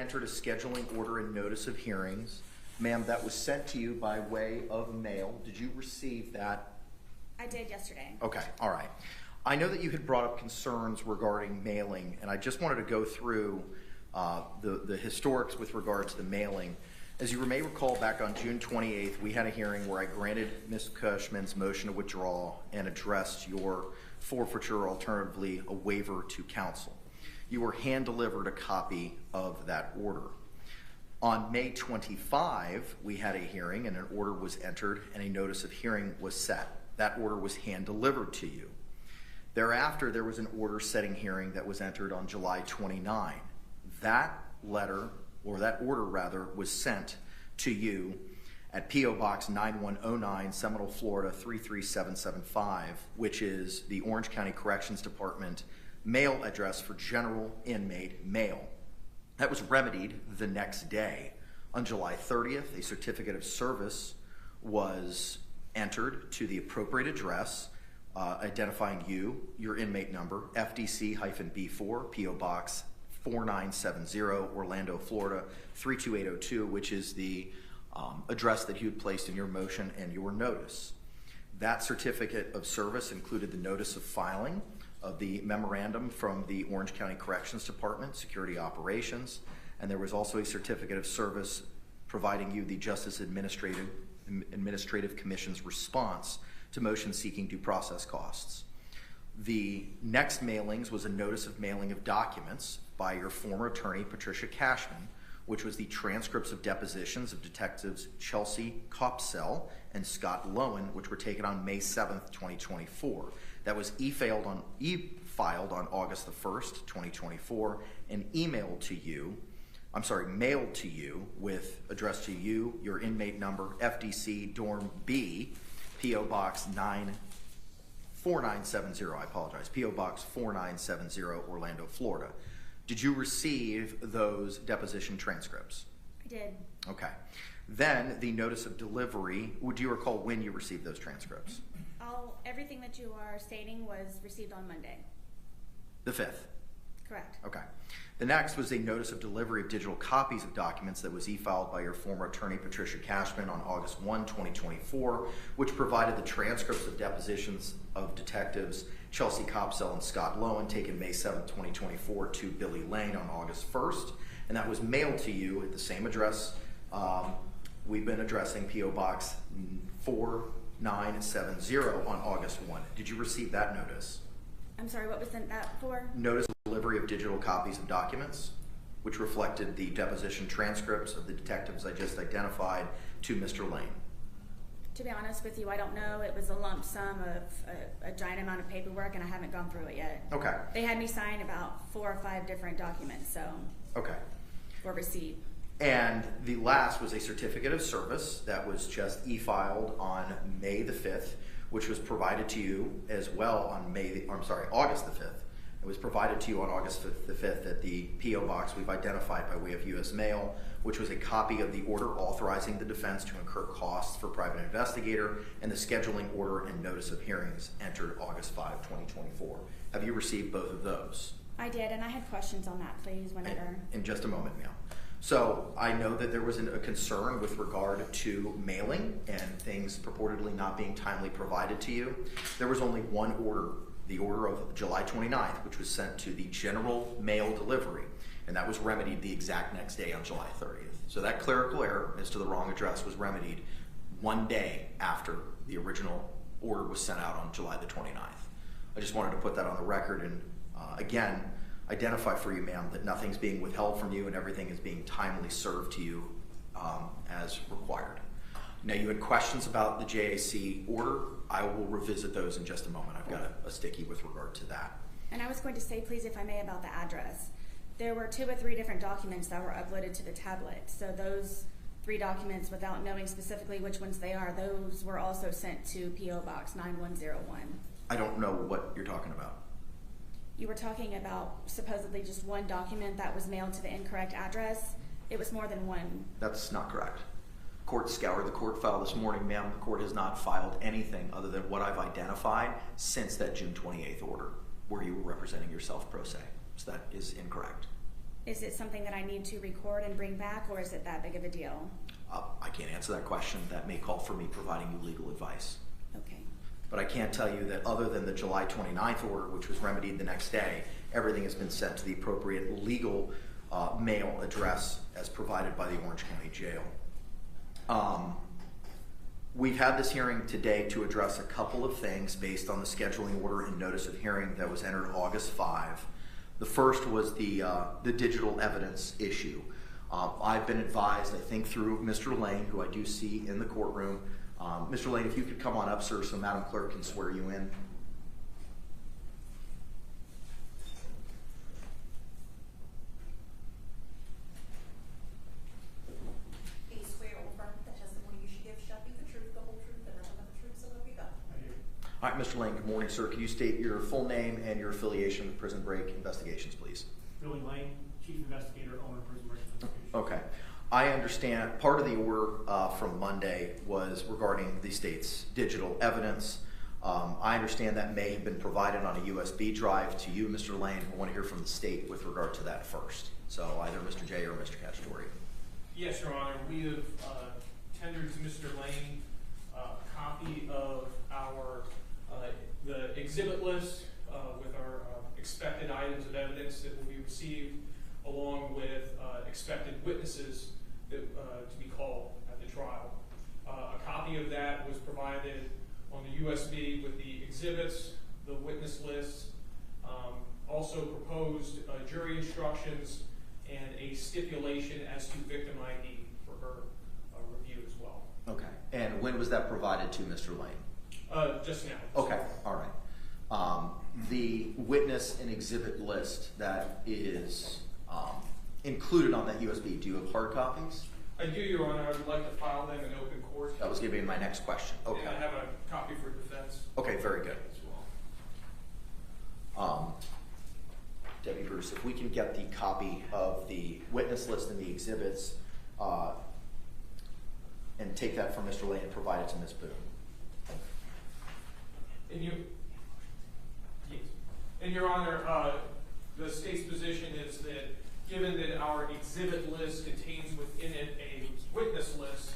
entered a scheduling order and notice of hearings. Ma'am, that was sent to you by way of mail. Did you receive that? I did yesterday. Okay, all right. I know that you had brought up concerns regarding mailing, and I just wanted to go through the historics with regard to the mailing. As you may recall, back on June 28th, we had a hearing where I granted Ms. Cushman's motion to withdraw and addressed your forfeiture, alternatively a waiver to counsel. You were hand-delivered a copy of that order. On May 25, we had a hearing and an order was entered and a notice of hearing was set. That order was hand-delivered to you. Thereafter, there was an order setting hearing that was entered on July 29. That letter, or that order rather, was sent to you at P.O. Box 9109, Seminole, Florida 33775, which is the Orange County Corrections Department mail address for general inmate mail. That was remedied the next day. On July 30th, a certificate of service was entered to the appropriate address, identifying you, your inmate number, FDC-B4, P.O. Box 4970, Orlando, Florida 32802, which is the address that you had placed in your motion and your notice. That certificate of service included the notice of filing of the memorandum from the Orange County Corrections Department, Security Operations, and there was also a certificate of service providing you the Justice Administrative Commission's response to motions seeking due process costs. The next mailings was a notice of mailing of documents by your former attorney, Patricia Cashman, which was the transcripts of depositions of Detectives Chelsea Copsell and Scott Lowen, which were taken on May 7th, 2024. That was e-filed on August the 1st, 2024, and mailed to you with address to you, your inmate number, FDC Dorm B, P.O. Box 4970, I apologize, P.O. Box 4970, Orlando, Florida. Did you receive those deposition transcripts? I did. Okay. Then the notice of delivery, do you recall when you received those transcripts? Everything that you are stating was received on Monday. The 5th? Correct. Okay. The next was a notice of delivery of digital copies of documents that was e-filed by your former attorney, Patricia Cashman, on August 1, 2024, which provided the transcripts of depositions of Detectives Chelsea Copsell and Scott Lowen taken May 7, 2024 to Billy Lane on August 1st, and that was mailed to you at the same address we've been addressing, P.O. Box 4970 on August 1. Did you receive that notice? I'm sorry, what was sent that for? Notice of delivery of digital copies of documents, which reflected the deposition transcripts of the detectives I just identified to Mr. Lane. To be honest with you, I don't know. It was a lump sum of a giant amount of paperwork, and I haven't gone through it yet. Okay. They had me sign about 4 or 5 different documents, so. Okay. For receipt. And the last was a certificate of service that was just e-filed on May the 5th, which was provided to you as well on August the 5th. It was provided to you on August the 5th at the P.O. Box we've identified by way of U.S. mail, which was a copy of the order authorizing the defense to incur costs for private investigator and the scheduling order and notice of hearings entered August 5, 2024. Have you received both of those? I did, and I had questions on that, please, whenever. In just a moment, ma'am. So I know that there was a concern with regard to mailing and things purportedly not being timely provided to you. There was only one order, the order of July 29th, which was sent to the general mail delivery, and that was remedied the exact next day on July 30th. So that clerical error as to the wrong address was remedied one day after the original order was sent out on July the 29th. I just wanted to put that on the record and again, identify for you, ma'am, that nothing's being withheld from you and everything is being timely served to you as required. Now, you had questions about the JAC order. I will revisit those in just a moment. I've got a sticky with regard to that. And I was going to say, please, if I may, about the address. There were 2 or 3 different documents that were uploaded to the tablet. So those 3 documents, without knowing specifically which ones they are, those were also sent to P.O. Box 9101. I don't know what you're talking about. You were talking about supposedly just one document that was mailed to the incorrect address. It was more than one. That's not correct. Court scoured the court file this morning, ma'am. The court has not filed anything other than what I've identified since that June 28th order, where you were representing yourself pro se. So that is incorrect. Is it something that I need to record and bring back, or is it that big of a deal? I can't answer that question. That may call for me providing you legal advice. Okay. But I can't tell you that other than the July 29th order, which was remedied the next day, everything has been sent to the appropriate legal mail address as provided by the Orange County Jail. We've had this hearing today to address a couple of things based on the scheduling order and notice of hearing that was entered August 5. The first was the digital evidence issue. I've been advised, I think through Mr. Lane, who I do see in the courtroom. Mr. Lane, if you could come on up, sir, so Madam Clerk can swear you in. Please swear or affirm that the testimony you should give shall be the truth, the whole truth, and nothing but the truth, so help you God. I do. All right, Mr. Lane, good morning, sir. Can you state your full name and your affiliation with Prison Break Investigations, please? Billy Lane, Chief Investigator, owner of Prison Break Investigations. Okay. I understand part of the order from Monday was regarding the state's digital evidence. I understand that may have been provided on a USB drive to you, Mr. Lane. I want to hear from the state with regard to that first. So either Mr. J or Mr. Cacciatore. Yes, Your Honor. We have tendered to Mr. Lane a copy of our the exhibit list with our expected items of evidence that will be received, along with expected witnesses that, to be called at the trial. A copy of that was provided on the USB with the exhibits, the witness lists, also proposed jury instructions and a stipulation as to victim ID for her review as well. Okay. And when was that provided to Mr. Lane? Just now. Okay. All right. The witness and exhibit list that is included on that USB, do you have hard copies? I do, Your Honor. I would like to file them in open court. That was going to be my next question. Okay. And I have a copy for defense. Okay, very good. As well. Debbie Bruce, if we can get the copy of the witness list and the exhibits and take that from Mr. Lane and provide it to Ms. Boone. And Your Honor, the state's position is that given that our exhibit list contains within it a witness list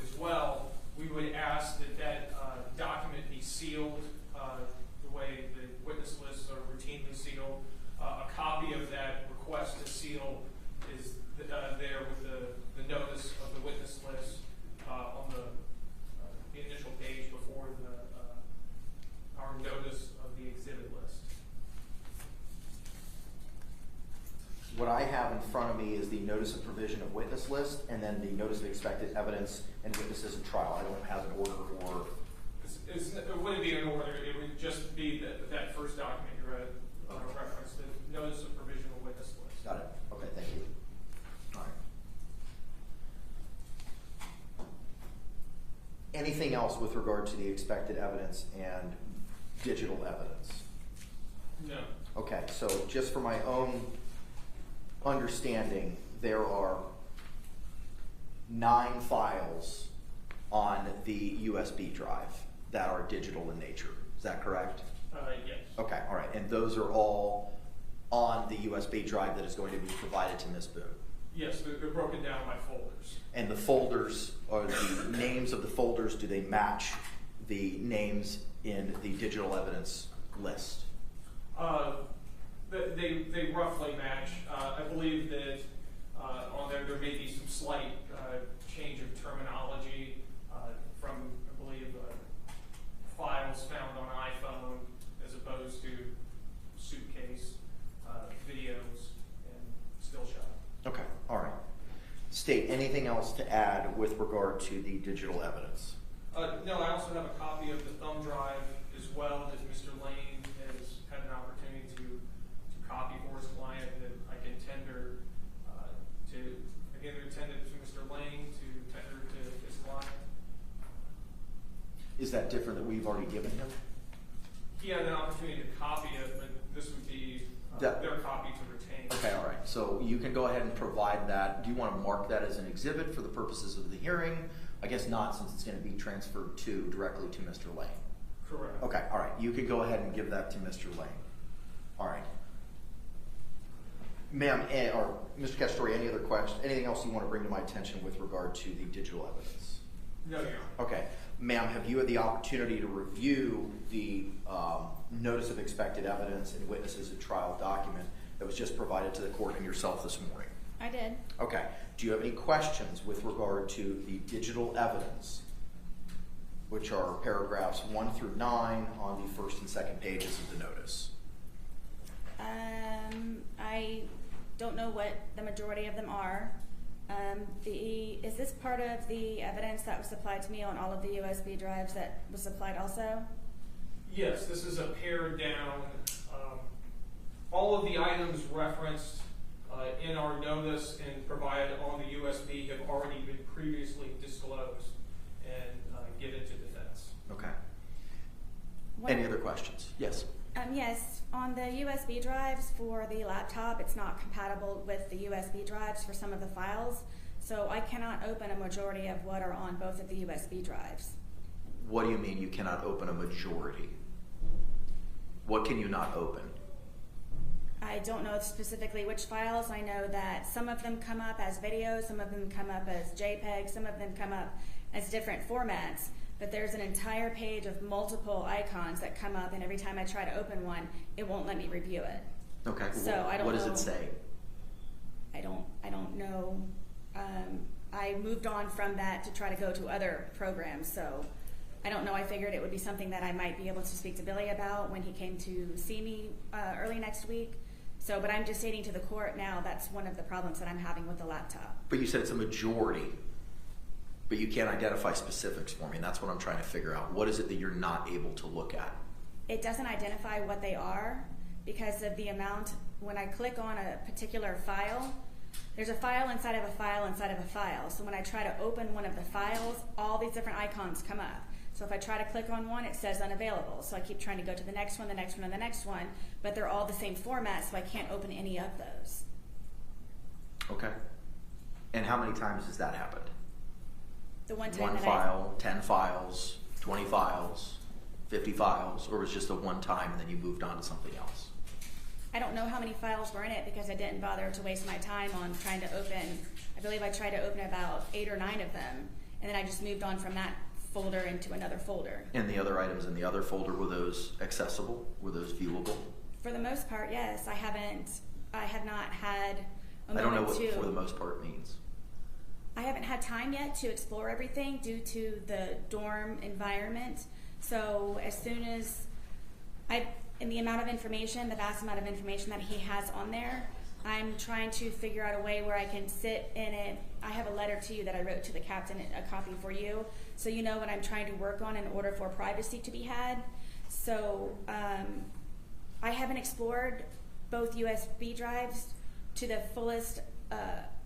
as well, we would ask that that document be sealed the way the witness lists are routinely sealed. A copy of that request to seal is there with the notice of the witness list on the initial page before our notice of the exhibit list. What I have in front of me is the notice of provision of witness list and then the notice of expected evidence and witnesses in trial. I don't have an order or... It wouldn't be an order. It would just be that first document you read, reference, the notice of provisional witness list. Got it. Okay, thank you. All right. Anything else with regard to the expected evidence and digital evidence? No. Okay, so just for my own understanding, there are 9 files on the USB drive that are digital in nature. Is that correct? Yes. Okay, all right. And those are all on the USB drive that is going to be provided to Ms. Boone? Yes, they're broken down by folders. And the folders, or the names of the folders, do they match the names in the digital evidence list? They roughly match. I believe that on there may be some slight change of terminology from, I believe, files found on iPhone as opposed to Suitcase, videos, and still shot. Okay, all right. State, anything else to add with regard to the digital evidence? No, I also have a copy of the thumb drive as well that Mr. Lane has had an opportunity to copy for his client that I can tender to Mr. Lane to tender to his client. Is that different that we've already given him? He had an opportunity to copy it, but this would be their copy to retain. Okay, all right. So you can go ahead and provide that. Do you want to mark that as an exhibit for the purposes of the hearing? I guess not, since it's going to be transferred directly to Mr. Lane. Correct. Okay, all right. You can go ahead and give that to Mr. Lane. All right. Ma'am, or Mr. Castore, any other questions? Anything else you want to bring to my attention with regard to the digital evidence? No, Your Honor. Okay. Ma'am, have you had the opportunity to review the notice of expected evidence and witnesses at trial document that was just provided to the court and yourself this morning? I did. Okay. Do you have any questions with regard to the digital evidence, which are paragraphs 1 through 9 on the first and second pages of the notice? I don't know what the majority of them are. Is this part of the evidence that was supplied to me on all of the USB drives that was supplied also? Yes, this is a pared down. All of the items referenced in our notice and provided on the USB have already been previously disclosed and given to defense. Okay. Any other questions? Yes. Yes, on the USB drives for the laptop, it's not compatible with the USB drives for some of the files, so I cannot open a majority of what are on both of the USB drives. What do you mean you cannot open a majority? What can you not open? I don't know specifically which files. I know that some of them come up as videos, some of them come up as JPEG, some of them come up as different formats. But there's an entire page of multiple icons that come up, and every time I try to open one, it won't let me review it. Okay. So I don't what know. What does it say? I don't know. I moved on from that to try to go to other programs, so I don't know. I figured it would be something that I might be able to speak to Billy about when he came to see me early next week. So, but I'm just stating to the court now that's one of the problems that I'm having with the laptop. But you said it's a majority. But you can't identify specifics for me, and that's what I'm trying to figure out. What is it that you're not able to look at? It doesn't identify what they are because of the amount. When I click on a particular file, there's a file inside of a file inside of a file. So when I try to open one of the files, all these different icons come up. So if I try to click on one, it says unavailable. So I keep trying to go to the next one, the next one, and the next one, but they're all the same format, so I can't open any of those. Okay. And how many times has that happened? The one time One that file, 10 files, 20 files, 50 files, or was it just a one time and then you moved on to something else? I don't know how many files were in it because I didn't bother to waste my time on trying to open. I believe I tried to open about 8 or 9 of them, and then I just moved on from that folder into another folder. And the other items in the other folder, were those accessible? Were those viewable? For the most part, yes. I have not had a moment I don't know what to. for the most part means. I haven't had time yet to explore everything due to the dorm environment. So as soon as in the amount of information, the vast amount of information that he has on there, I'm trying to figure out a way where I can sit in it. I have a letter to you that I wrote to the captain, a copy for you, so you know what I'm trying to work on in order for privacy to be had. So I haven't explored both USB drives to the fullest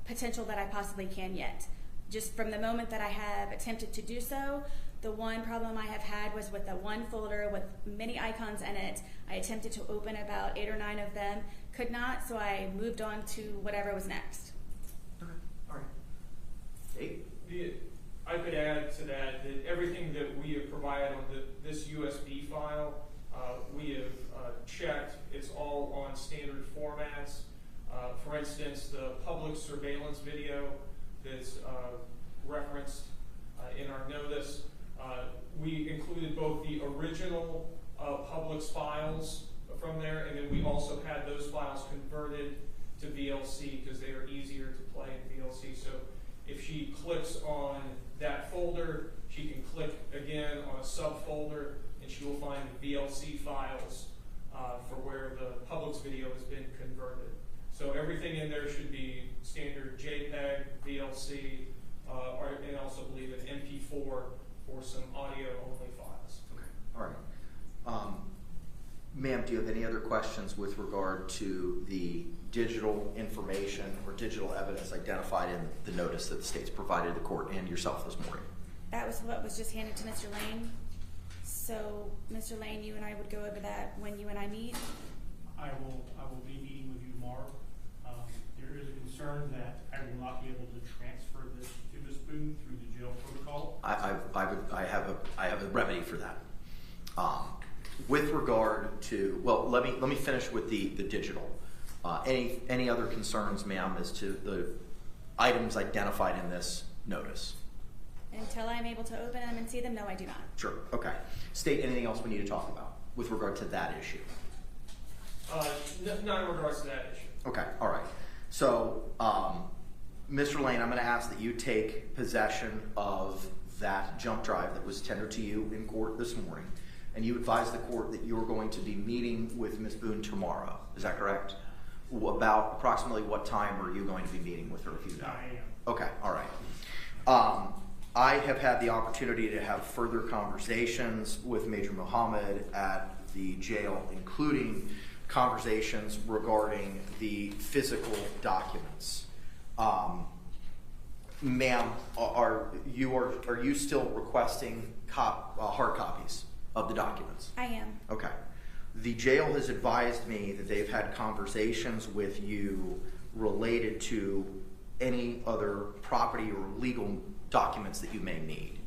potential that I possibly can yet. Just from the moment that I have attempted to do so, the one problem I have had was with the one folder with many icons in it. I attempted to open about 8 or 9 of them, could not, so I moved on to whatever was next. Okay, all right. Hey. I could add to that everything that we have provided on this USB file, we have checked. It's all on standard formats. For instance, the public surveillance video that's referenced in our notice, we included both the original Publix files from there, and then we also had those files converted to VLC because they are easier to play in VLC. So if she clicks on that folder, she can click again on a subfolder, and she will find the VLC files for where the Publix video has been converted. So everything in there should be standard JPEG, VLC, and also believe an MP4 for some audio-only files. Okay, all right. Ma'am, do you have any other questions with regard to the digital information or digital evidence identified in the notice that the state's provided the court and yourself this morning? That was what was just handed to Mr. Lane. So, Mr. Lane, you and I would go over that when you and I meet. I will be meeting with you tomorrow. There is a concern that I will not be able to transfer this to Ms. Boone through the jail protocol. I have a remedy for that. With regard to, well, let me finish with the digital. Any other concerns, ma'am, as to the items identified in this notice? Until I'm able to open them and see them, no, I do not. Sure. Okay. State, anything else we need to talk about with regard to that issue? Not in regards to that issue. Okay. All right. So, Mr. Lane, I'm going to ask that you take possession of that jump drive that was tendered to you in court this morning, and you advise the court that you're going to be meeting with Ms. Boone tomorrow. Is that correct? About approximately what time are you going to be meeting with her, if you know? 9 a.m. Okay, all right. I have had the opportunity to have further conversations with Major Muhammad at the jail, including conversations regarding the physical documents. Ma'am, are you still requesting hard copies of the documents? I am. Okay. The jail has advised me that they've had conversations with you related to any other property or legal documents that you may need.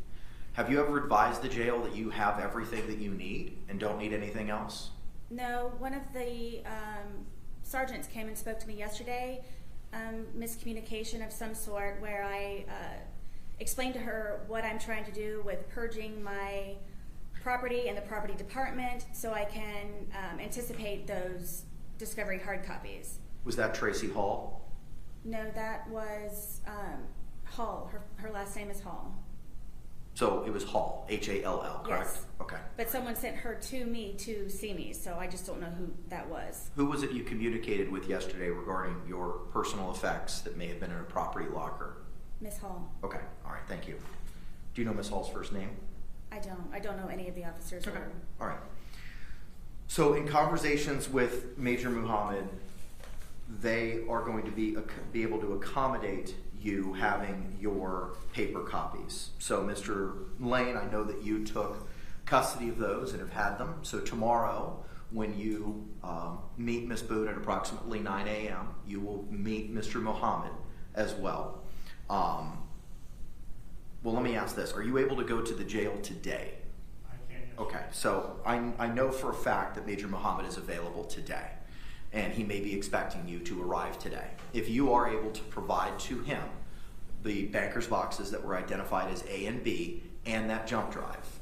Have you ever advised the jail that you have everything that you need and don't need anything else? No, one of the sergeants came and spoke to me yesterday, miscommunication of some sort, where I explained to her what I'm trying to do with purging my property and the property department so I can anticipate those discovery hard copies. Was that Tracy Hall? No, that was Hall. Her last name is Hall. So it was Hall, H-A-L-L, correct? Yes. Okay. But someone sent her to me to see me, so I just don't know who that was. Who was it you communicated with yesterday regarding your personal effects that may have been in a property locker? Miss Hall. Okay, all right, thank you. Do you know Miss Hall's first name? I don't. I don't know any of the officers. Okay, all right. So in conversations with Major Muhammad, they are going to be able to accommodate you having your paper copies. So Mr. Lane, I know that you took custody of those and have had them. So tomorrow, when you meet Ms. Boone at approximately 9 a.m., you will meet Mr. Muhammad as well. Well, let me ask this. Are you able to go to the jail today? I can, yes. Okay, so I know for a fact that Major Muhammad is available today, and he may be expecting you to arrive today. If you are able to provide to him the banker's boxes that were identified as A and B and that jump drive,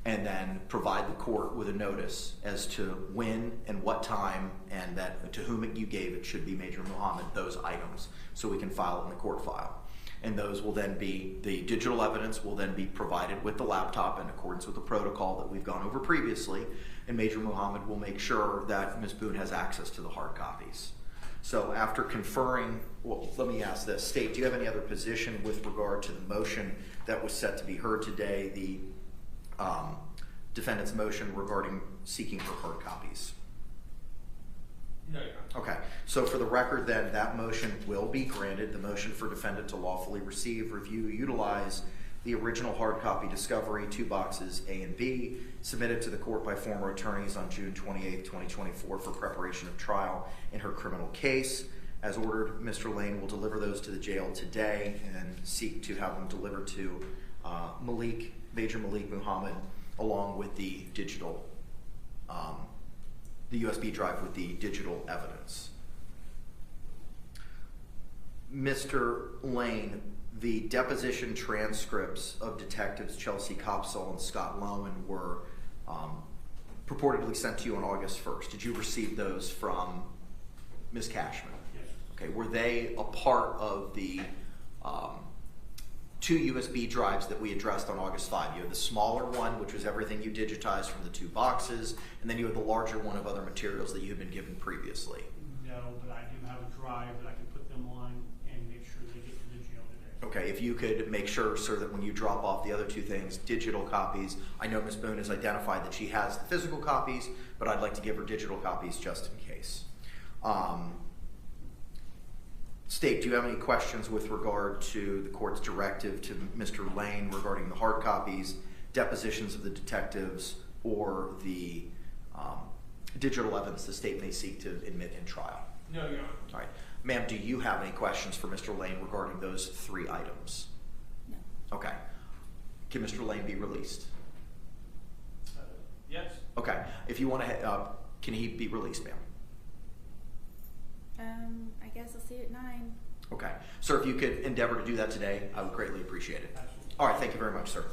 and then provide the court with a notice as to when and what time and that to whom you gave it should be Major Muhammad, those items, so we can file it in the court file. And those will then be, the digital evidence will then be provided with the laptop in accordance with the protocol that we've gone over previously, and Major Muhammad will make sure that Ms. Boone has access to the hard copies. So after conferring, well, let me ask this. State, do you have any other position with regard to the motion that was set to be heard today, the defendant's motion regarding seeking for hard copies? No, Your Honor. Okay, so for the record then, that motion will be granted. The motion for defendant to lawfully receive, review, utilize the original hard copy discovery, 2 boxes A and B, submitted to the court by former attorneys on June 28, 2024 for preparation of trial in her criminal case. As ordered, Mr. Lane will deliver those to the jail today and seek to have them delivered to Major Malik Muhammad, along with the digital the USB drive with the digital evidence. Mr. Lane, the deposition transcripts of Detectives Chelsea Copsall and Scott Lowen were purportedly sent to you on August 1st. Did you receive those from Ms. Cashman? Yes. Okay, were they a part of the 2 USB drives that we addressed on August 5? You had the smaller one, which was everything you digitized from the 2 boxes, and then you had the larger one of other materials that you had been given previously. No, but I do have a drive that I can put them on and make sure they get to the jail today. Okay, if you could make sure, sir, that when you drop off the other 2 things, digital copies, I know Ms. Boone has identified that she has the physical copies, but I'd like to give her digital copies just in case. State, do you have any questions with regard to the court's directive to Mr. Lane regarding the hard copies, depositions of the detectives, or the digital evidence the state may seek to admit in trial? No, Your Honor. All right. Ma'am, do you have any questions for Mr. Lane regarding those 3 items? No. Okay. Can Mr. Lane be released? Yes. Okay. If you want to, can he be released, ma'am? I guess I'll see you at 9. Okay. Sir, if you could endeavor to do that today, I would greatly appreciate it. Absolutely. All right. Thank you very much, sir.